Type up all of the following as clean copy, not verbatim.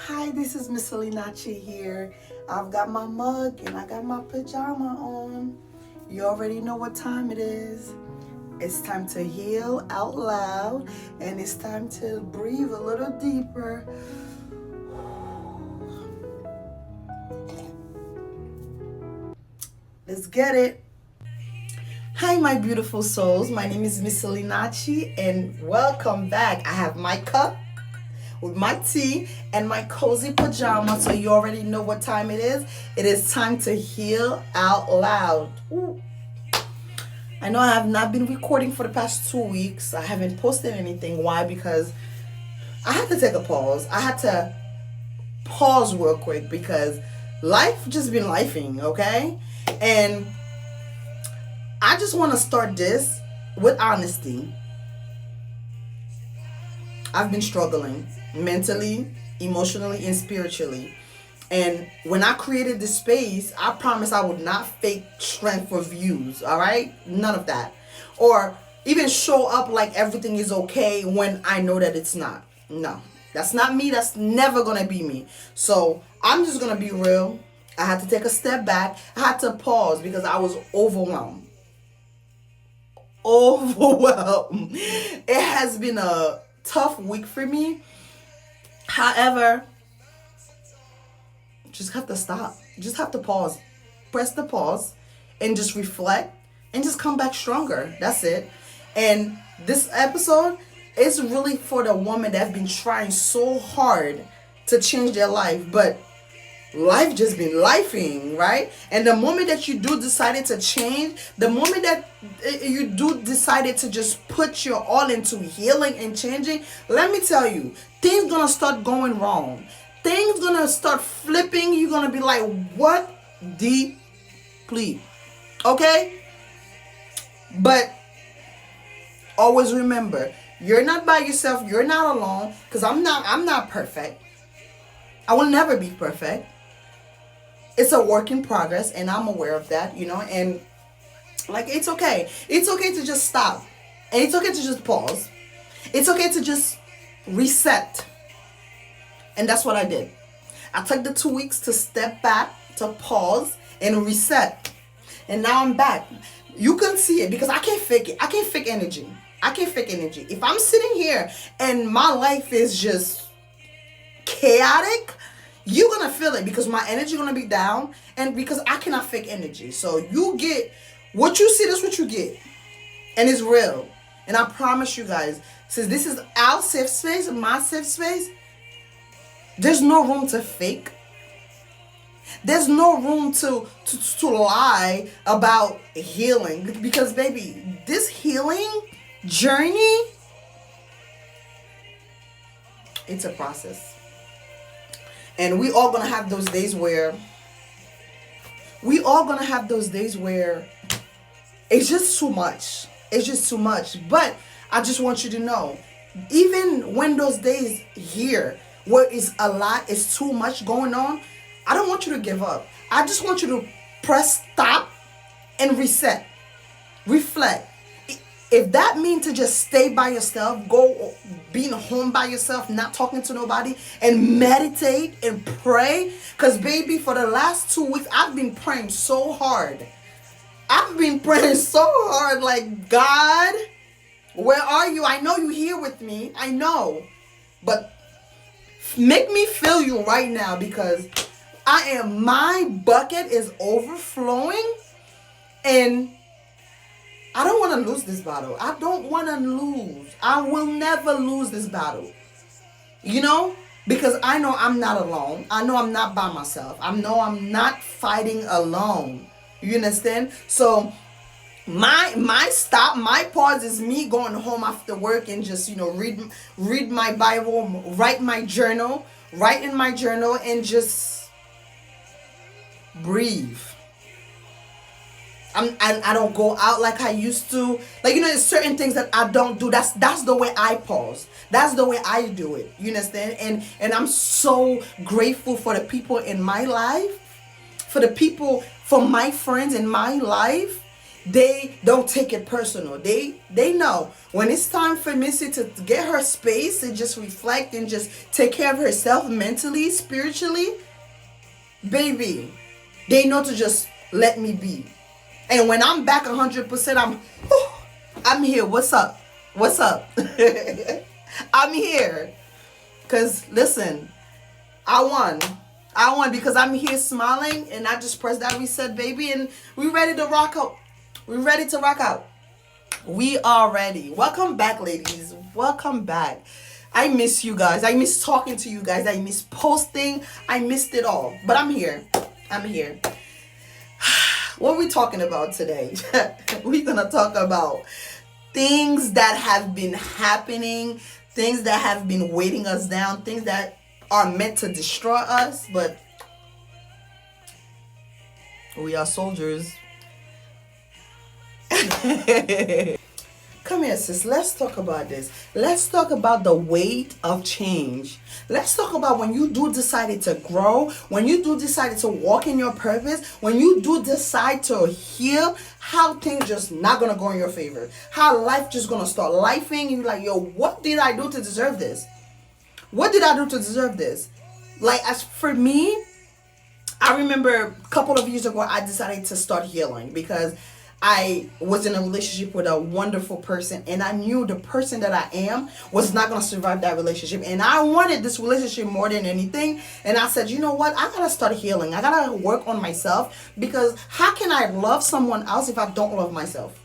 Hi, this is Miss Linachi here. I've got my mug and I got my pajama on. You already know what time it is. It's time to heal out loud and it's time to breathe a little deeper. Let's get it. Hi, my beautiful souls. My name is Miss Linachi and welcome back. I have my cup with my tea and my cozy pajama, so you already know what time it is. It is time to heal out loud. Ooh. I know I have not been recording for the past 2 weeks. I haven't posted anything. Why? Because I had to take a pause. I had to pause real quick because life just been lifing, okay? And I just want to start this with honesty. I've been struggling mentally, emotionally, and spiritually. And when I created this space, I promised I would not fake strength for views, all right? None of that. Or even show up like everything is okay when I know that it's not. No, that's not me. That's never going to be me. So I'm just going to be real. I had to take a step back. I had to pause because I was overwhelmed. It has been a tough week for me. However, just have to stop. Just have to pause. Press the pause and just reflect and just come back stronger. That's it. And this episode is really for the woman that's been trying so hard to change their life, but life just been lifing, right? And the moment that you do decided to change, the moment that you do decided to just put your all into healing and changing, let me tell you, things gonna start going wrong. Things gonna start flipping. You're gonna be like, what the please? Okay? But always remember, you're not by yourself, you're not alone, because I'm not perfect. I will never be perfect. It's a work in progress and I'm aware of that, and like it's okay. It's okay to just stop. And it's okay to just pause. It's okay to just reset. And that's what I did. I took the 2 weeks to step back, to pause and reset. And now I'm back. You can see it because I can't fake it. I can't fake energy. If I'm sitting here and my life is just chaotic, you're gonna feel it because my energy gonna be down and because I cannot fake energy. So you get what you see, that's what you get. And it's real. And I promise you guys, since this is our safe space, my safe space, there's no room to fake. There's no room to lie about healing. Because baby, this healing journey, it's a process. And we all gonna have those days where it's just too much. But I just want you to know, even when those days here where it's a lot, it's too much going on, I don't want you to give up. I just want you to press stop and reset. Reflect. If that means to just stay by yourself, go being home by yourself, not talking to nobody, and meditate and pray. Because baby, for the last 2 weeks, I've been praying so hard. Like, God, where are you? I know you're here with me. I know. But make me feel you right now because my bucket is overflowing and I don't want to lose this battle. I don't want to lose. I will never lose this battle. Because I know I'm not alone. I know I'm not by myself. I know I'm not fighting alone. You understand? So my pause is me going home after work and just, read my Bible, write in my journal and just breathe. I don't go out like I used to. Like, there's certain things that I don't do. That's the way I pause. That's the way I do it. You understand? And I'm so grateful for the people in my life, for my friends in my life They don't take it personal. They know when it's time for Missy to get her space and just reflect and just take care of herself mentally, spiritually, baby, they know to just let me be. And when I'm back 100%, I'm here. What's up? What's up? I'm here. Cause listen, I won because I'm here smiling, and I just pressed that reset, baby, and we ready to rock out. We ready to rock out. We are ready. Welcome back, ladies. Welcome back. I miss you guys. I miss talking to you guys. I miss posting. I missed it all. But I'm here. I'm here. What are we talking about today? We're going to talk about things that have been happening, things that have been weighting us down, things that are meant to destroy us, but we are soldiers. Come here, sis. Let's talk about this. Let's talk about the weight of change. Let's talk about when you do decide to grow, when you do decide to walk in your purpose, when you do decide to heal, how things just not gonna go in your favor. How life just gonna start lifing. You're like, yo, what did I do to deserve this? What did I do to deserve this? Like, as for me, I remember a couple of years ago, I decided to start healing because I was in a relationship with a wonderful person, and I knew the person that I am was not going to survive that relationship. And I wanted this relationship more than anything. And I said, you know what? I got to start healing. I got to work on myself, because how can I love someone else if I don't love myself?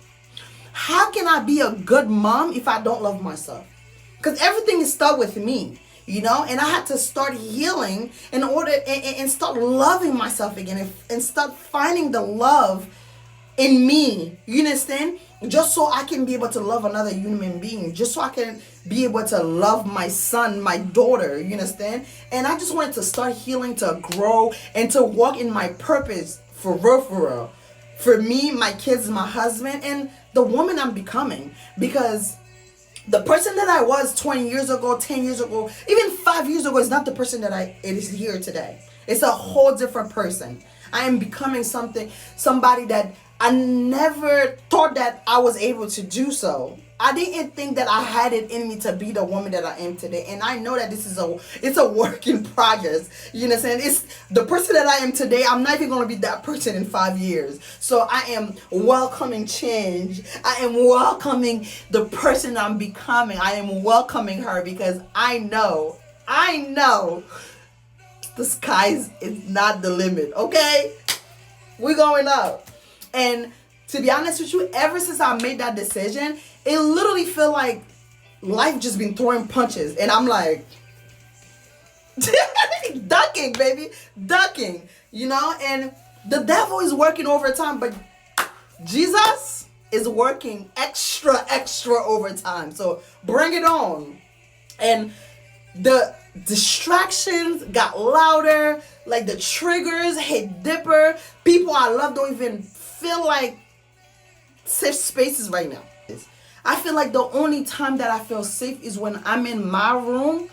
How can I be a good mom if I don't love myself? Because everything is start with me. You know, and I had to start healing in order and start loving myself again, and start finding the love in me. You understand? Just so I can be able to love another human being. Just so I can be able to love my son, my daughter. You understand? And I just wanted to start healing, to grow, and to walk in my purpose for real, for real. For me, my kids, my husband, and the woman I'm becoming. Because the person that I was 20 years ago, 10 years ago, even 5 years ago is not the person that it is here today. It's a whole different person. I am becoming somebody that I never thought that I was able to do so. I didn't think that I had it in me to be the woman that I am today. And I know that it's a work in progress. You understand? It's the person that I am today. I'm not even going to be that person in 5 years. So I am welcoming change. I am welcoming the person I'm becoming. I am welcoming her, because I know the skies is not the limit. Okay? We're going up. And to be honest with you, ever since I made that decision, it literally feel like life just been throwing punches. And I'm like, ducking, baby, ducking, you know? And the devil is working overtime, but Jesus is working extra overtime. So bring it on. And the distractions got louder, like the triggers hit deeper. People I love don't even feel like safe spaces right now. I feel like the only time that I feel safe is when I'm in my room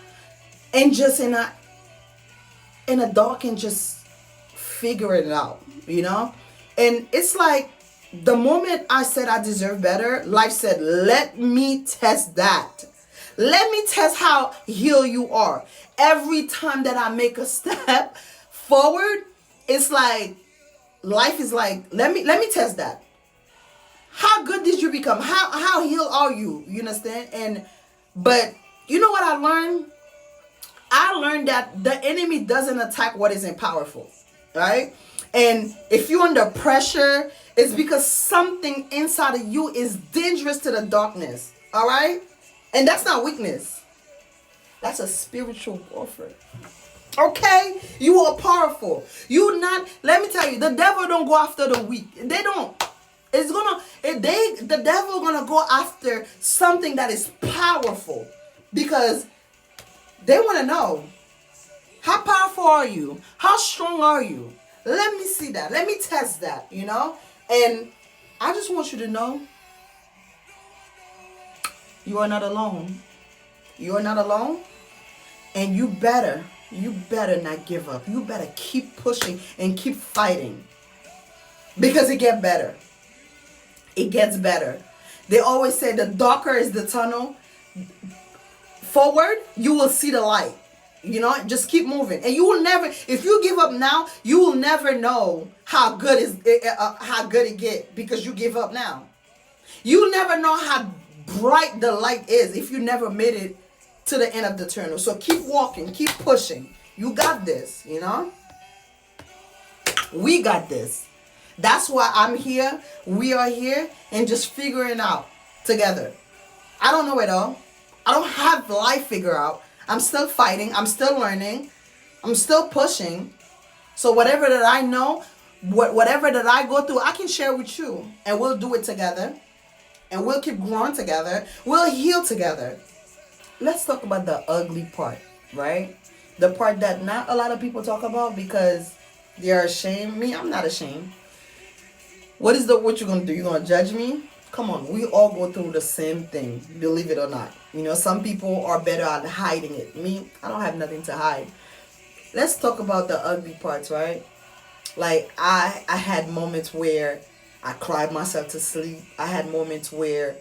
and just in a dark and just figure it out, you know? And it's like the moment I said I deserve better, life said, let me test that. Let me test how healed you are. Every time that I make a step forward, it's like life is like, let me test that. How good did you become? How healed are you? You understand? But you know what I learned? I learned that the enemy doesn't attack what isn't powerful, right? And if you're under pressure, it's because something inside of you is dangerous to the darkness, all right? And that's not weakness. That's a spiritual warfare. Okay? You are powerful. Let me tell you, the devil don't go after the weak. They don't. The devil gonna go after something that is powerful, because they want to know, how powerful are you? How strong are you? Let me see that. Let me test that, you know? And I just want you to know, you are not alone. You are not alone. And you better not give up. You better keep pushing and keep fighting, because it get better. it gets better. They always say the darker is the tunnel, forward, you will see the light. Just keep moving, and you will never. If you give up now, you will never know how good it get because you give up now. You'll never know how bright the light is if you never made it to the end of the tunnel. So keep walking, keep pushing. You got this. We got this. That's why I'm here. We are here, and just figuring out together. I don't know it all. I don't have life figured out. I'm still fighting. I'm still learning. I'm still pushing. So whatever that I know, whatever that I go through, I can share with you. And we'll do it together. And we'll keep growing together. We'll heal together. Let's talk about the ugly part, right? The part that not a lot of people talk about because they're ashamed. Me, I'm not ashamed. What you gonna do? You gonna judge me? Come on, we all go through the same thing, believe it or not. Some people are better at hiding it. Me, I don't have nothing to hide. Let's talk about the ugly parts, right? Like, I had moments where I cried myself to sleep. I had moments where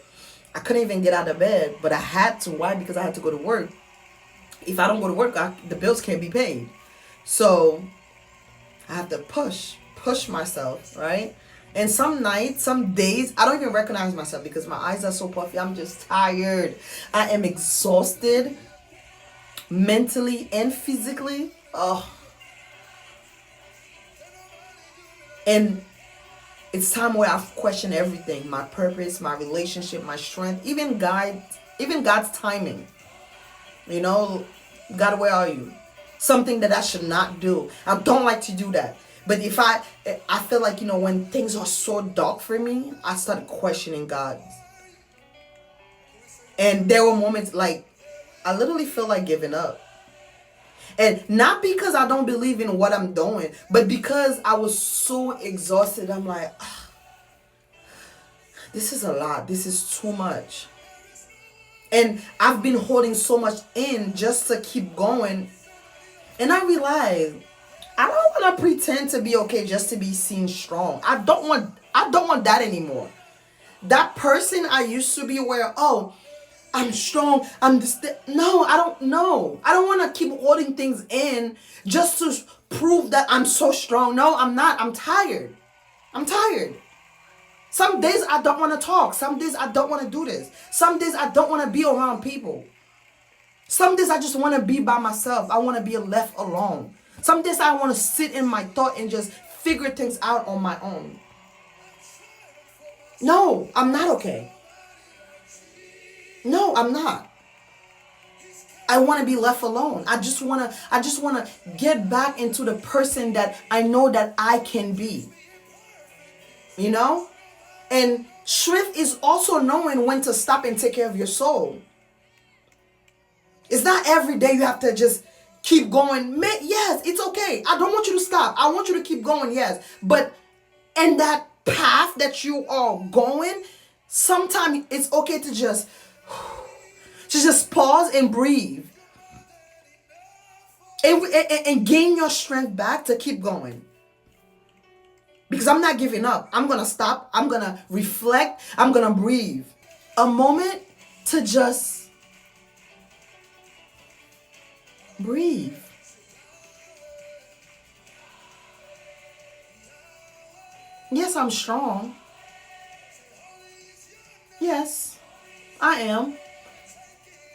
I couldn't even get out of bed, but I had to. Why? Because I had to go to work. If I don't go to work, the bills can't be paid. So I have to push myself, right? And some nights, some days, I don't even recognize myself because my eyes are so puffy. I'm just tired. I am exhausted mentally and physically. Oh. And it's time where I've questioned everything. My purpose, my relationship, my strength, even God's timing. God, where are you? Something that I should not do. I don't like to do that. But if I feel like, when things are so dark for me, I started questioning God. And there were moments like, I literally feel like giving up. And not because I don't believe in what I'm doing, but because I was so exhausted. I'm like, this is a lot. This is too much. And I've been holding so much in just to keep going. And I realized I don't want to pretend to be okay just to be seen strong. I don't want that anymore. That person I used to be where, I'm strong. No, I don't know. I don't want to keep holding things in just to prove that I'm so strong. No, I'm not. I'm tired. Some days I don't want to talk. Some days I don't want to do this. Some days I don't want to be around people. Some days I just want to be by myself. I want to be left alone. Some days I want to sit in my thought and just figure things out on my own. No, I'm not okay. No, I'm not. I want to be left alone. I just want to get back into the person that I know that I can be. And strength is also knowing when to stop and take care of your soul. It's not every day you have to just keep going. Yes, it's okay. I don't want you to stop. I want you to keep going, yes. But in that path that you are going, sometimes it's okay to just pause and breathe. And gain your strength back to keep going. Because I'm not giving up. I'm going to stop. I'm going to reflect. I'm going to breathe. A moment to just breathe. Yes, I'm strong. Yes, I am.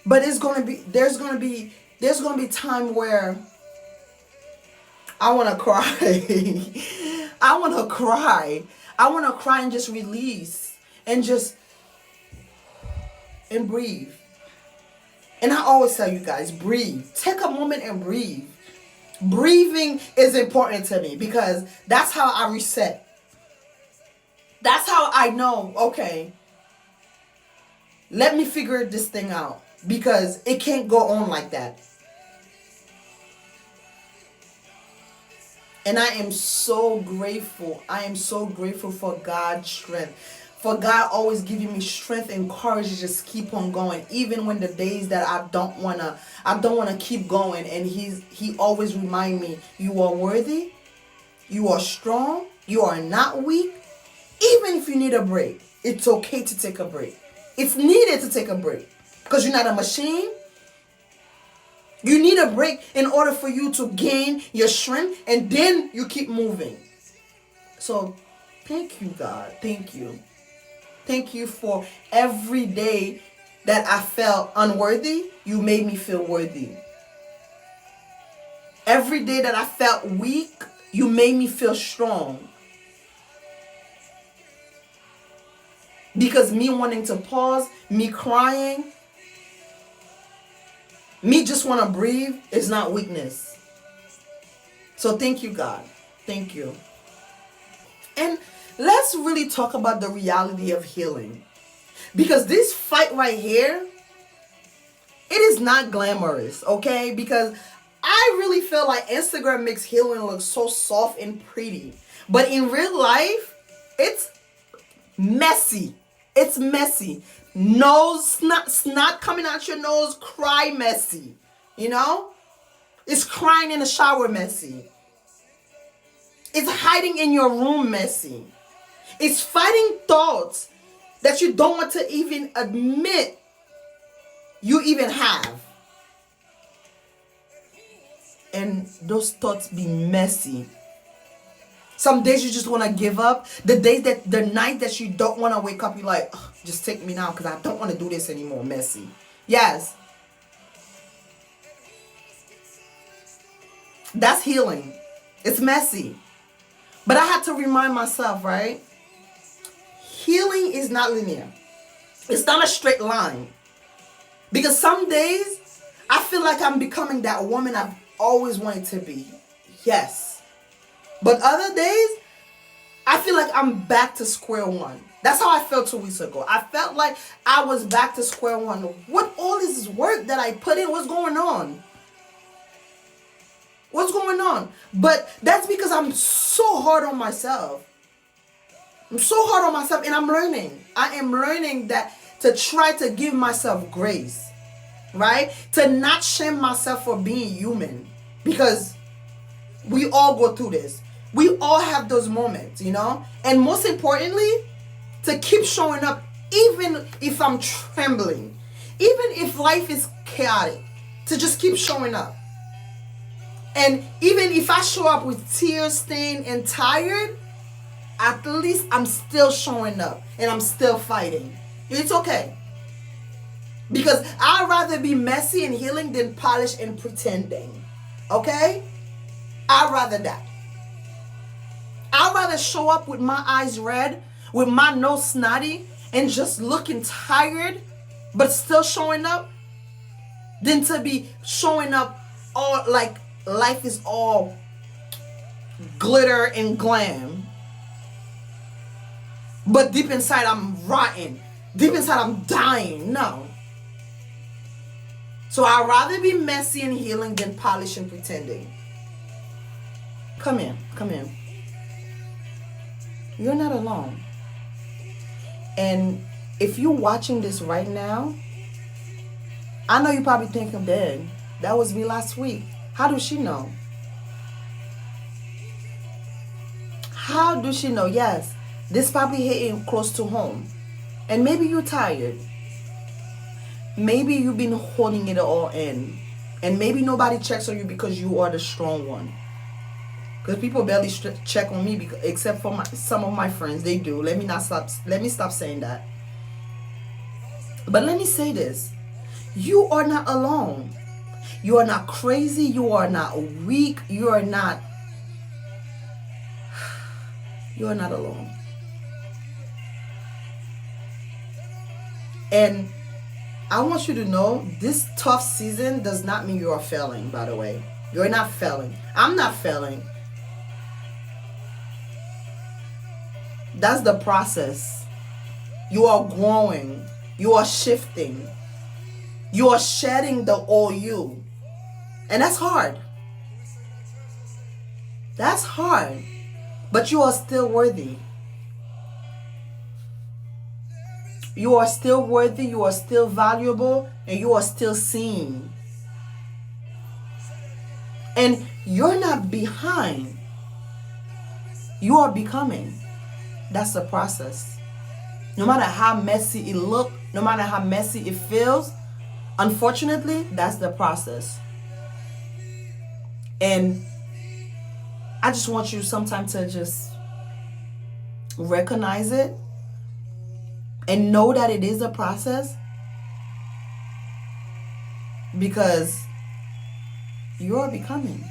But there's gonna be time where I wanna cry. I wanna cry. I wanna cry and just release and breathe. And I always tell you guys, breathe. Take a moment and breathe. Breathing is important to me because that's how I reset. That's how I know, okay, let me figure this thing out because it can't go on like that. And I am so grateful. I am so grateful for God's strength. For God always giving me strength and courage to just keep on going. Even when the days that I don't wanna keep going. And He always remind me, you are worthy, you are strong, you are not weak. Even if you need a break, it's okay to take a break. It's needed to take a break because you're not a machine. You need a break in order for you to gain your strength, and then you keep moving. So thank you, God. Thank you. Thank you for every day that I felt unworthy, you made me feel worthy. Every day that I felt weak, you made me feel strong. Because me wanting to pause, me crying, me just want to breathe is not weakness. So thank you, God. Thank you. And let's really talk about the reality of healing. Because this fight right here, it is not glamorous, okay? Because I really feel like Instagram makes healing look so soft and pretty. But in real life, it's messy. It's messy. Nose, snot coming out your nose, cry messy. You know? It's crying in the shower messy. It's hiding in your room messy. It's fighting thoughts that you don't want to even admit you even have. And those thoughts be messy. Some days you just want to give up. The night that you don't want to wake up, you're like, just take me now because I don't want to do this anymore. Messy. Yes. That's healing. It's messy. But I had to remind myself, right? Healing is not linear. It's not a straight line. Because some days, I feel like I'm becoming that woman I've always wanted to be. Yes. But other days, I feel like I'm back to square one. That's how I felt 2 weeks ago. I felt like I was back to square one. What all this work that I put in, what's going on? What's going on? But that's because I'm so hard on myself. I'm so hard on myself, and I'm learning. I am learning that to try to give myself grace, right? To not shame myself for being human, because we all go through this. We all have those moments, you know? And most importantly, to keep showing up even if I'm trembling, even if life is chaotic, to just keep showing up. And even if I show up with tears stained and tired, at least I'm still showing up and I'm still fighting. It's okay. Because I'd rather be messy and healing than polished and pretending. Okay? I'd rather that. I'd rather show up with my eyes red, with my nose snotty, and just looking tired, but still showing up, than to be showing up all like life is all glitter and glam. But deep inside I'm rotten. Deep inside I'm dying. No. So I'd rather be messy and healing than polished and pretending. Come in. Come in. You're not alone. And if you're watching this right now, I know you probably think I'm dead. That was me last week. How does she know? How does she know? Yes, this probably hitting close to home. And maybe you're tired. Maybe you've been holding it all in. And maybe nobody checks on you because you are the strong one. Because people barely check on me, except for some of my friends. They do. Let me stop saying that. But let me say this. You are not alone. You are not crazy. You are not weak. You are not alone. And I want you to know, this tough season does not mean you are failing, by the way. You're not failing. I'm not failing. That's the process. You are growing. You are shifting. You are shedding the old you. And that's hard. That's hard. But you are still worthy. You are still worthy. You are still valuable. And you are still seen. And you're not behind. You are becoming. That's the process. No matter how messy it look, no matter how messy it feels, unfortunately, that's the process. And I just want you sometimes to just recognize it and know that it is a process, because you're becoming.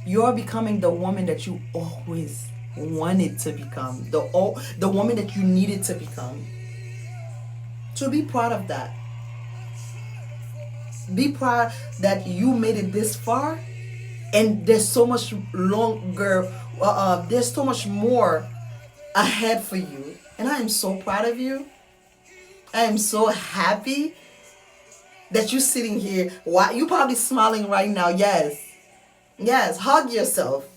You're becoming the woman that you always wanted to become. The woman that you needed to become. So be proud of that. Be proud that you made it this far, and there's so much longer, there's so much more ahead for you. And I am so proud of you. I am so happy that you're sitting here. Why you probably smiling right now? Yes. Yes, hug yourself.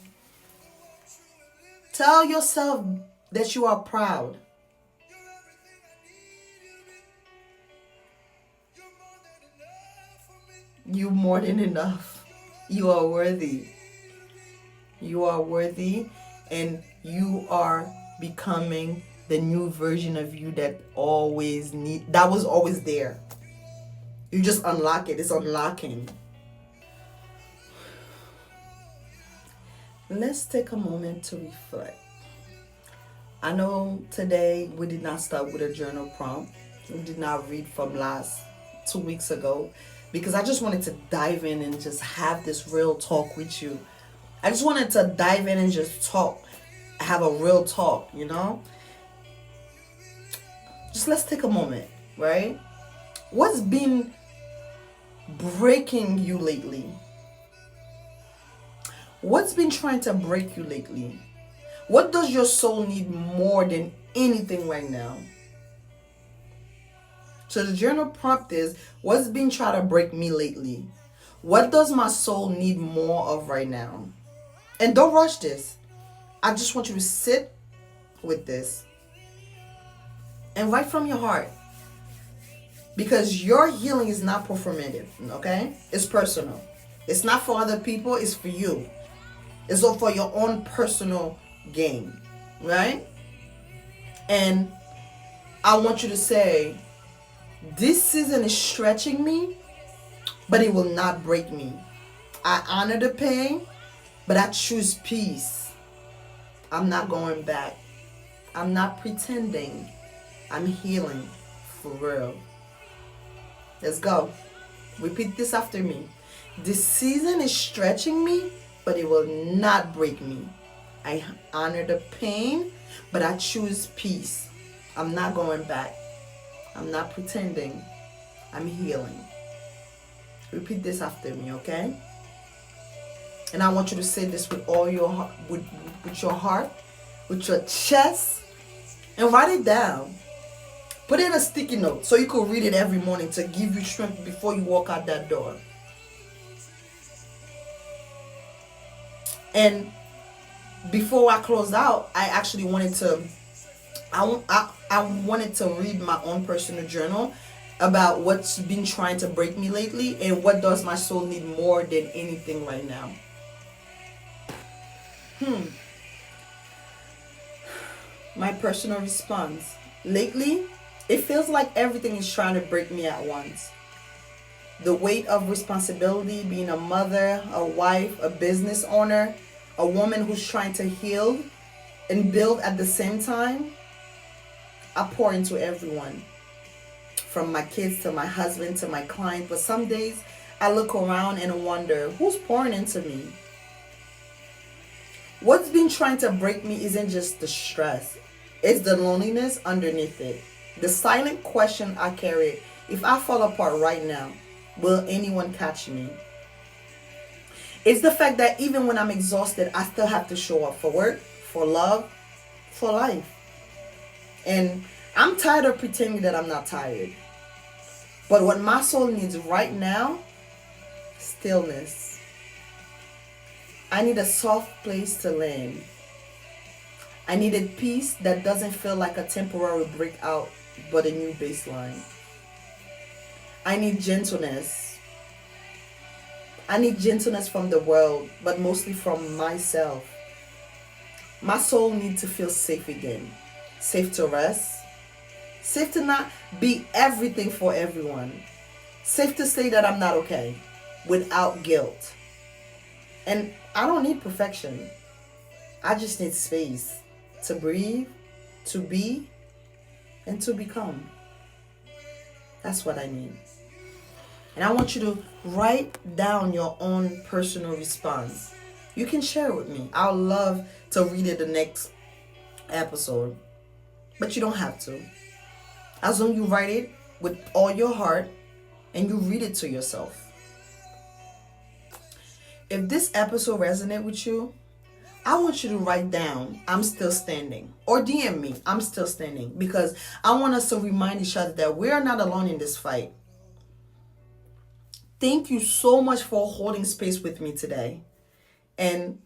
Tell yourself that you are proud. You more than enough. You are worthy. You are worthy, and you are becoming the new version of you that was always there. You just unlock it. It's unlocking. Let's take a moment to reflect. I know today we did not start with a journal prompt. We did not read from last 2 weeks ago, because I just wanted to dive in and just have this real talk with you. I just wanted to dive in and just talk, have a real talk, Just let's take a moment, right? What's been breaking you lately? What's been trying to break you lately? What does your soul need more than anything right now? So the journal prompt is, what's been trying to break me lately? What does my soul need more of right now? And don't rush this. I just want you to sit with this and write from your heart. Because your healing is not performative, okay? It's personal. It's not for other people, it's for you. It's all for your own personal gain, right? And I want you to say, this season is stretching me, but it will not break me. I honor the pain, but I choose peace. I'm not going back. I'm not pretending. I'm healing for real. Let's go. Repeat this after me. This season is stretching me, but it will not break me. I honor the pain, but I choose peace. I'm not going back. I'm not pretending. I'm healing. Repeat this after me, okay? And I want you to say this with all your heart, with your heart, with your chest, and write it down. Put it in a sticky note so you can read it every morning to give you strength before you walk out that door. And before I close out, I actually wanted to I wanted to read my own personal journal about what's been trying to break me lately and what does my soul need more than anything right now. My personal response. Lately, it feels like everything is trying to break me at once. The weight of responsibility, being a mother, a wife, a business owner, a woman who's trying to heal and build at the same time. I pour into everyone, from my kids to my husband to my client. But some days I look around and wonder, who's pouring into me? What's been trying to break me isn't just the stress. It's the loneliness underneath it. The silent question I carry, if I fall apart right now, will anyone catch me? It's the fact that even when I'm exhausted, I still have to show up for work, for love, for life. And I'm tired of pretending that I'm not tired. But what my soul needs right now, stillness. I need a soft place to land. I needed peace that doesn't feel like a temporary breakout, but a new baseline. I need gentleness. I need gentleness from the world, but mostly from myself. My soul needs to feel safe again. Safe to rest. Safe to not be everything for everyone. Safe to say that I'm not okay without guilt. And I don't need perfection. I just need space to breathe, to be, and to become. That's what I need. And I want you to write down your own personal response. You can share it with me. I would love to read it the next episode. But you don't have to. As long as you write it with all your heart and you read it to yourself. If this episode resonates with you, I want you to write down, I'm still standing. Or DM me, I'm still standing. Because I want us to remind each other that we are not alone in this fight. Thank you so much for holding space with me today. And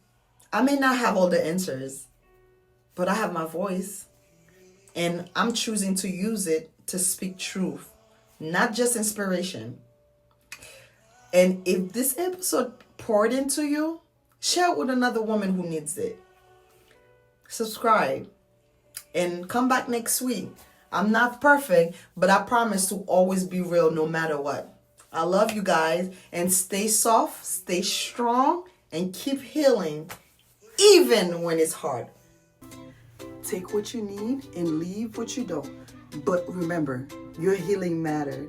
I may not have all the answers, but I have my voice. And I'm choosing to use it to speak truth, not just inspiration. And if this episode poured into you, share it with another woman who needs it. Subscribe and come back next week. I'm not perfect, but I promise to always be real no matter what. I love you guys, and stay soft, stay strong, and keep healing even when it's hard. Take what you need and leave what you don't. But remember, your healing matters.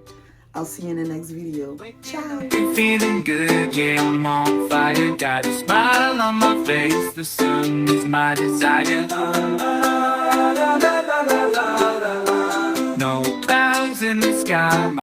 I'll see you in the next video. Ciao. Feeling good, yeah, I'm on fire. Got a smile on my face, the sun is my desire. No clouds in the sky.